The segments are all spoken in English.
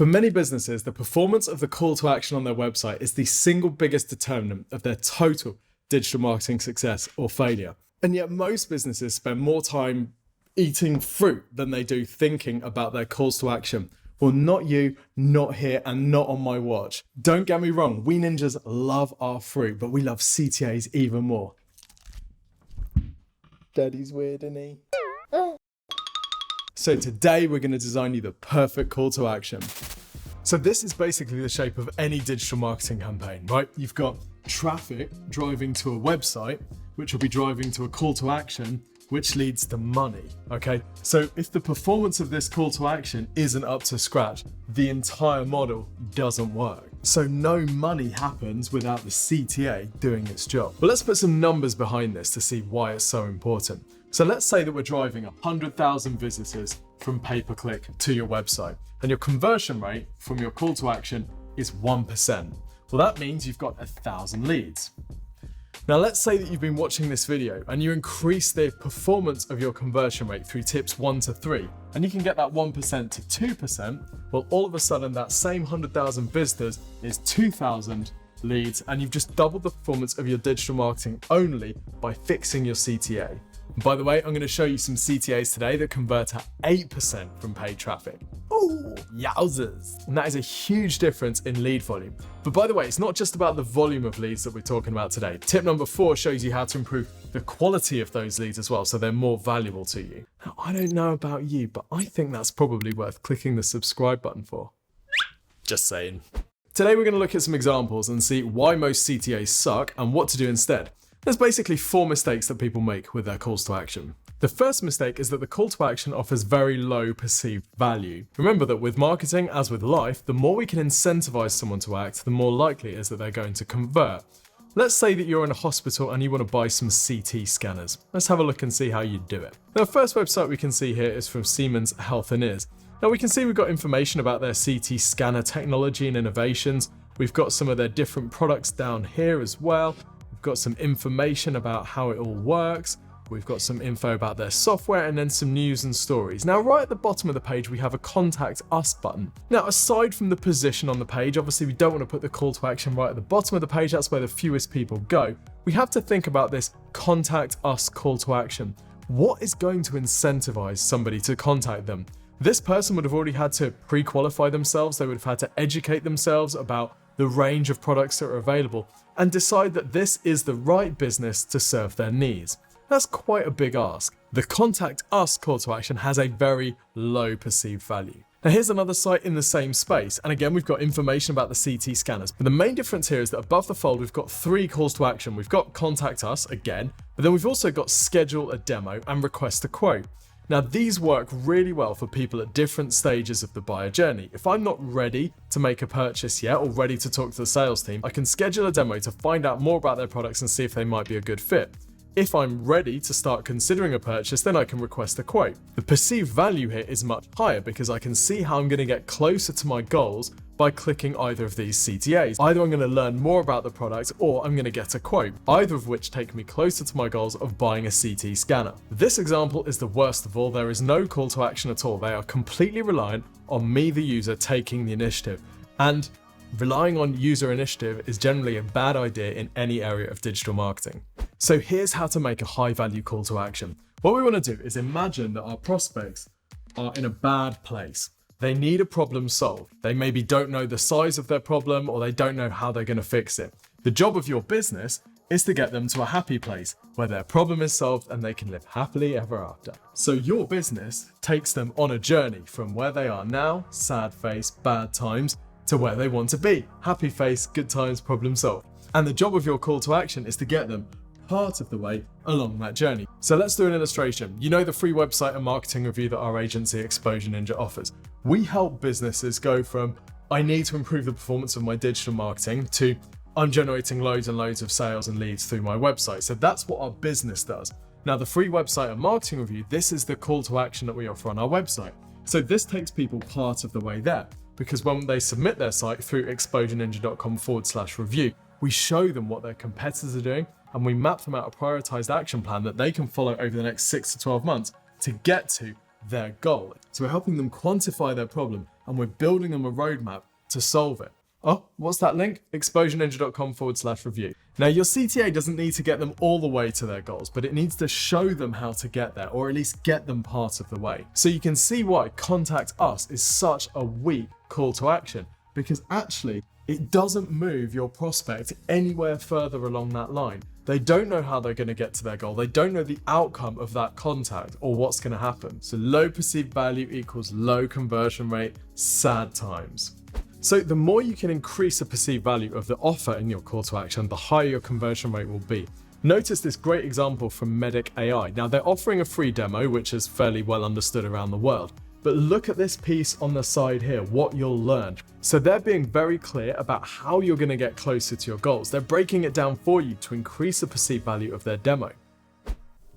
For many businesses, the performance of the call to action on their website is the single biggest determinant of their total digital marketing success or failure. And yet most businesses spend more time eating fruit than they do thinking about their calls to action. Well, not you, not here, and not on my watch. Don't get me wrong, we ninjas love our fruit, but we love CTAs even more. Daddy's weird, isn't he? So today we're going to design you the perfect call to action. So this is basically the shape of any digital marketing campaign, right? You've got traffic driving to a website, which will be driving to a call to action, which leads to money, okay? So if the performance of this call to action isn't up to scratch, the entire model doesn't work. So no money happens without the CTA doing its job. But let's put some numbers behind this to see why it's so important. So let's say that we're driving 100,000 visitors from pay-per-click to your website, and your conversion rate from your call to action is 1%. Well, that means you've got 1,000 leads. Now, let's say that you've been watching this video and you increase the performance of your conversion rate through tips 1 to 3, and you can get that 1% to 2%. Well, all of a sudden that same 100,000 visitors is 2,000 leads, and you've just doubled the performance of your digital marketing only by fixing your CTA. By the way, I'm going to show you some CTAs today that convert at 8% from paid traffic. Oh, yowzers. And that is a huge difference in lead volume. But by the way, it's not just about the volume of leads that we're talking about today. Tip number 4 shows you how to improve the quality of those leads as well, so they're more valuable to you. Now, I don't know about you, but I think that's probably worth clicking the subscribe button for. Just saying. Today, we're going to look at some examples and see why most CTAs suck and what to do instead. There's basically 4 mistakes that people make with their calls to action. The first mistake is that the call to action offers very low perceived value. Remember that with marketing, as with life, the more we can incentivize someone to act, the more likely it is that they're going to convert. Let's say that you're in a hospital and you want to buy some CT scanners. Let's have a look and see how you do it. Now, the first website we can see here is from Siemens Health and Ears. Now, we can see we've got information about their CT scanner technology and innovations. We've got some of their different products down here as well. We've got some information about how it all works. We've got some info about their software and then some news and stories. Now, right at the bottom of the page, we have a Contact Us button. Now, aside from the position on the page, obviously we don't want to put the call to action right at the bottom of the page. That's where the fewest people go. We have to think about this Contact Us call to action. What is going to incentivize somebody to contact them? This person would have already had to pre-qualify themselves. They would have had to educate themselves about the range of products that are available and decide that this is the right business to serve their needs. That's quite a big ask. The Contact Us call to action has a very low perceived value. Now, here's another site in the same space, and again, we've got information about the CT scanners. But the main difference here is that above the fold, we've got 3 calls to action. We've got Contact Us again, but then we've also got Schedule a Demo and Request a Quote. Now, these work really well for people at different stages of the buyer journey. If I'm not ready to make a purchase yet or ready to talk to the sales team, I can schedule a demo to find out more about their products and see if they might be a good fit. If I'm ready to start considering a purchase, then I can request a quote. The perceived value here is much higher because I can see how I'm going to get closer to my goals by clicking either of these CTAs. Either I'm going to learn more about the product or I'm going to get a quote, either of which take me closer to my goals of buying a CT scanner. This example is the worst of all. There is no call to action at all. They are completely reliant on me, the user, taking the initiative. And relying on user initiative is generally a bad idea in any area of digital marketing. So here's how to make a high value call to action. What we want to do is imagine that our prospects are in a bad place. They need a problem solved. They maybe don't know the size of their problem or they don't know how they're going to fix it. The job of your business is to get them to a happy place where their problem is solved and they can live happily ever after. So your business takes them on a journey from where they are now, sad face, bad times, to where they want to be, happy face, good times, problem solved. And the job of your call to action is to get them part of the way along that journey. So let's do an illustration. You know the free website and marketing review that our agency Exposure Ninja offers. We help businesses go from, I need to improve the performance of my digital marketing, to I'm generating loads and loads of sales and leads through my website. So that's what our business does. Now, the free website and marketing review, this is the call to action that we offer on our website. So this takes people part of the way there, because when they submit their site through exposureninja.com/review, we show them what their competitors are doing and we map them out a prioritized action plan that they can follow over the next 6 to 12 months to get to their goal. So we're helping them quantify their problem and we're building them a roadmap to solve it. Oh, what's that link? exposureninja.com/review. Now, your CTA doesn't need to get them all the way to their goals, but it needs to show them how to get there, or at least get them part of the way. So you can see why contact us is such a weak call to action, because actually it doesn't move your prospect anywhere further along that line. They don't know how they're going to get to their goal. They don't know the outcome of that contact or what's going to happen. So low perceived value equals low conversion rate, sad times. So the more you can increase the perceived value of the offer in your call to action, the higher your conversion rate will be. Notice this great example from Medic AI. Now they're offering a free demo, which is fairly well understood around the world. But look at this piece on the side here, what you'll learn. So they're being very clear about how you're going to get closer to your goals. They're breaking it down for you to increase the perceived value of their demo.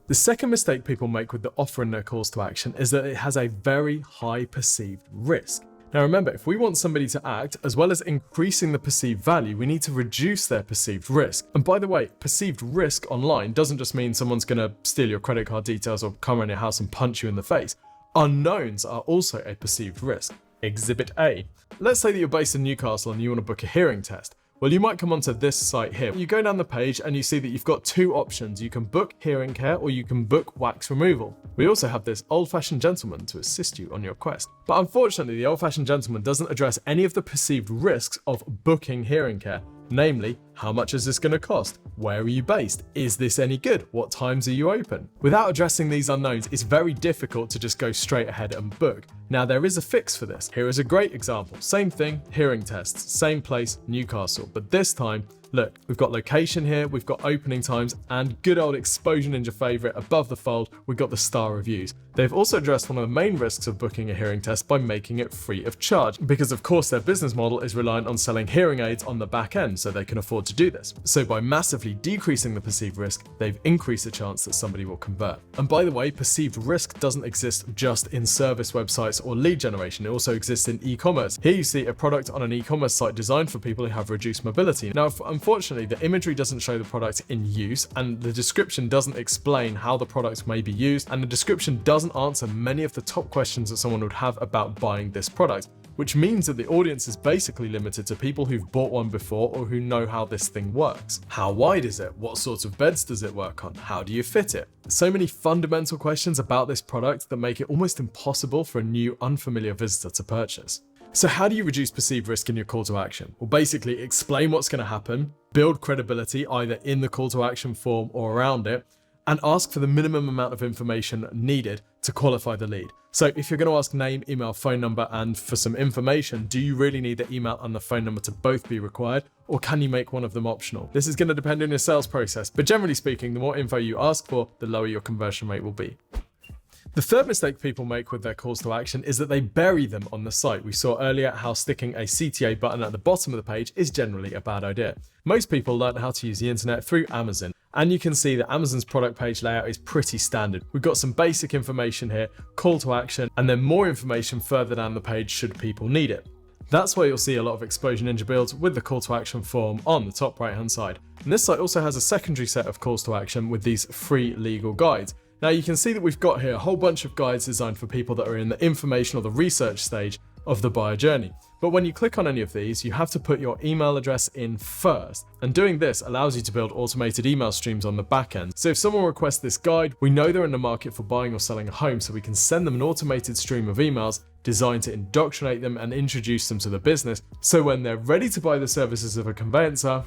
The second mistake people make with the offer in their calls to action is that it has a very high perceived risk. Now remember, if we want somebody to act, as well as increasing the perceived value, we need to reduce their perceived risk. And by the way, perceived risk online doesn't just mean someone's going to steal your credit card details or come around your house and punch you in the face. Unknowns are also a perceived risk. Exhibit A. Let's say that you're based in Newcastle and you want to book a hearing test. Well, you might come onto this site here. You go down the page and you see that you've got two options. You can book hearing care or you can book wax removal. We also have this old-fashioned gentleman to assist you on your quest. But unfortunately, the old-fashioned gentleman doesn't address any of the perceived risks of booking hearing care. Namely, how much is this going to cost? Where are you based? Is this any good? What times are you open? Without addressing these unknowns, it's very difficult to just go straight ahead and book. Now, there is a fix for this. Here is a great example. Same thing, hearing tests, same place, Newcastle. But this time, look, we've got location here, we've got opening times, and good old Exposure Ninja favorite above the fold, we've got the star reviews. They've also addressed one of the main risks of booking a hearing test by making it free of charge, because of course their business model is reliant on selling hearing aids on the back end, so they can afford to do this. So by massively decreasing the perceived risk, they've increased the chance that somebody will convert. And by the way, perceived risk doesn't exist just in service websites or lead generation, it also exists in e-commerce. Here you see a product on an e-commerce site designed for people who have reduced mobility. Now, unfortunately, the imagery doesn't show the product in use, and the description doesn't explain how the product may be used, and the description doesn't answer many of the top questions that someone would have about buying this product, which means that the audience is basically limited to people who've bought one before or who know how this thing works. How wide is it? What sorts of beds does it work on? How do you fit it? So many fundamental questions about this product that make it almost impossible for a new, unfamiliar visitor to purchase. So how do you reduce perceived risk in your call to action? Well, basically explain what's going to happen, build credibility either in the call to action form or around it, and ask for the minimum amount of information needed to qualify the lead. So if you're going to ask name, email, phone number, and for some information, do you really need the email and the phone number to both be required, or can you make one of them optional? This is going to depend on your sales process, but generally speaking, the more info you ask for, the lower your conversion rate will be. The third mistake people make with their calls to action is that they bury them on the site. We saw earlier how sticking a CTA button at the bottom of the page is generally a bad idea. Most people learn how to use the internet through Amazon, and you can see that Amazon's product page layout is pretty standard. We've got some basic information here, call to action, and then more information further down the page should people need it. That's why you'll see a lot of Exposure Ninja builds with the call to action form on the top right hand side. And this site also has a secondary set of calls to action with these free legal guides. Now you can see that we've got here a whole bunch of guides designed for people that are in the information or the research stage of the buyer journey. But when you click on any of these, you have to put your email address in first. And doing this allows you to build automated email streams on the back end. So if someone requests this guide, we know they're in the market for buying or selling a home, so we can send them an automated stream of emails designed to indoctrinate them and introduce them to the business. So when they're ready to buy the services of a conveyancer,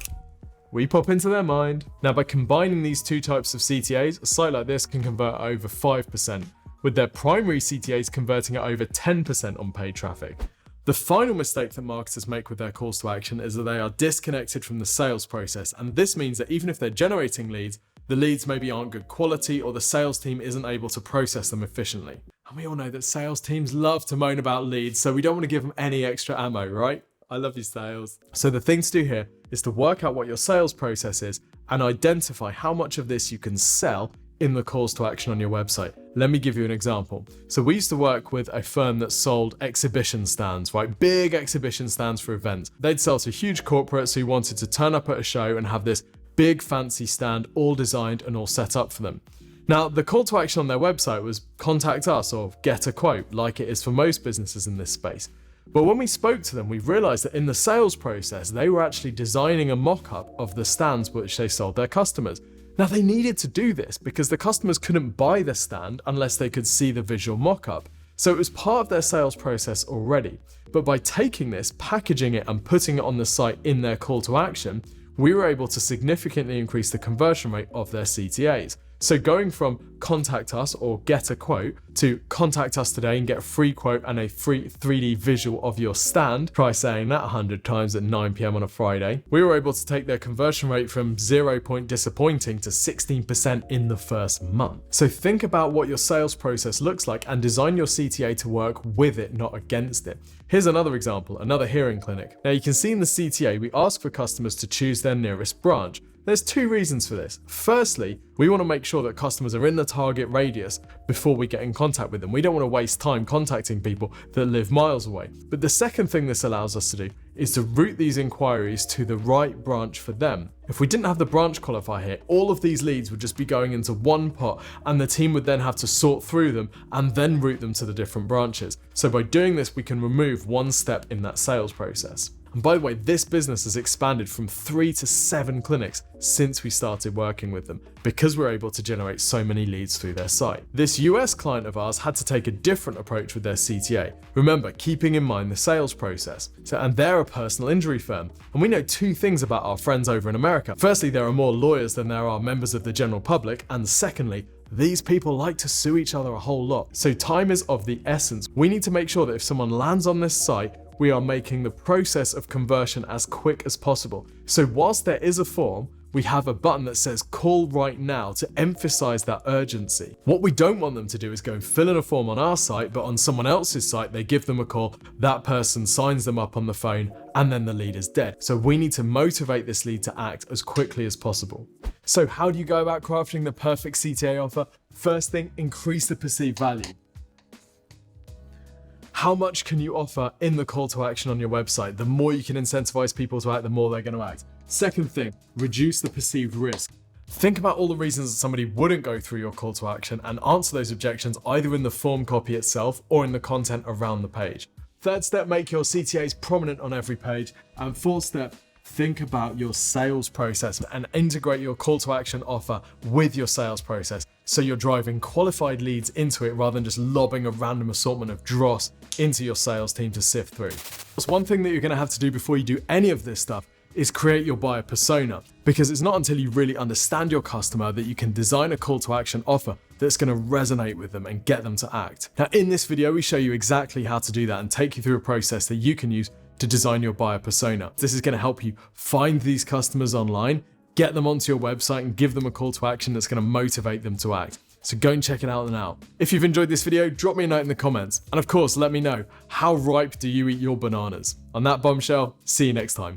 we pop into their mind. Now, by combining these two types of CTAs, a site like this can convert over 5%, with their primary CTAs converting at over 10% on paid traffic. The final mistake that marketers make with their calls to action is that they are disconnected from the sales process, and this means that even if they're generating leads, the leads maybe aren't good quality or the sales team isn't able to process them efficiently. And we all know that sales teams love to moan about leads, so we don't want to give them any extra ammo, right? I love you, sales. So the thing to do here is to work out what your sales process is and identify how much of this you can sell in the calls to action on your website. Let me give you an example. So we used to work with a firm that sold exhibition stands, right? Big exhibition stands for events. They'd sell to huge corporates who wanted to turn up at a show and have this big fancy stand all designed and all set up for them. Now, the call to action on their website was contact us or get a quote, like it is for most businesses in this space. But when we spoke to them, we realized that in the sales process, they were actually designing a mock-up of the stands which they sold their customers. Now, they needed to do this because the customers couldn't buy the stand unless they could see the visual mock-up. So it was part of their sales process already. But by taking this, packaging it, and putting it on the site in their call to action, we were able to significantly increase the conversion rate of their CTAs. So going from contact us or get a quote to contact us today and get a free quote and a free 3D visual of your stand, try saying that 100 times at 9 PM on a Friday, we were able to take their conversion rate from 0 point disappointing to 16% in the first month. So think about what your sales process looks like and design your CTA to work with it, not against it. Here's another example, another hearing clinic. Now you can see in the CTA, we ask for customers to choose their nearest branch. There's two reasons for this. Firstly, we want to make sure that customers are in the target radius before we get in contact with them. We don't want to waste time contacting people that live miles away. But the second thing this allows us to do is to route these inquiries to the right branch for them. If we didn't have the branch qualifier here, all of these leads would just be going into one pot and the team would then have to sort through them and then route them to the different branches. So by doing this, we can remove one step in that sales process. And by the way, this business has expanded from 3 to 7 clinics since we started working with them because we're able to generate so many leads through their site. This US client of ours had to take a different approach with their CTA. Remember, keeping in mind the sales process. And they're a personal injury firm. And we know two things about our friends over in America. Firstly, there are more lawyers than there are members of the general public. And secondly, these people like to sue each other a whole lot. So time is of the essence. We need to make sure that if someone lands on this site, we are making the process of conversion as quick as possible. So whilst there is a form, we have a button that says call right now to emphasize that urgency. What we don't want them to do is go and fill in a form on our site, but on someone else's site, they give them a call, that person signs them up on the phone, and then the lead is dead. So we need to motivate this lead to act as quickly as possible. So how do you go about crafting the perfect CTA offer? First thing, increase the perceived value. How much can you offer in the call to action on your website? The more you can incentivize people to act, the more they're going to act. Second thing, reduce the perceived risk. Think about all the reasons that somebody wouldn't go through your call to action and answer those objections either in the form copy itself or in the content around the page. Third step, make your CTAs prominent on every page. And fourth step, think about your sales process and integrate your call to action offer with your sales process. So you're driving qualified leads into it rather than just lobbing a random assortment of dross into your sales team to sift through. So one thing that you're going to have to do before you do any of this stuff is create your buyer persona, because it's not until you really understand your customer that you can design a call to action offer that's going to resonate with them and get them to act. Now in this video, we show you exactly how to do that and take you through a process that you can use to design your buyer persona. This is going to help you find these customers online, get them onto your website and give them a call to action that's going to motivate them to act. So go and check it out now. If you've enjoyed this video, drop me a note in the comments. And of course, let me know, how ripe do you eat your bananas? On that bombshell, see you next time.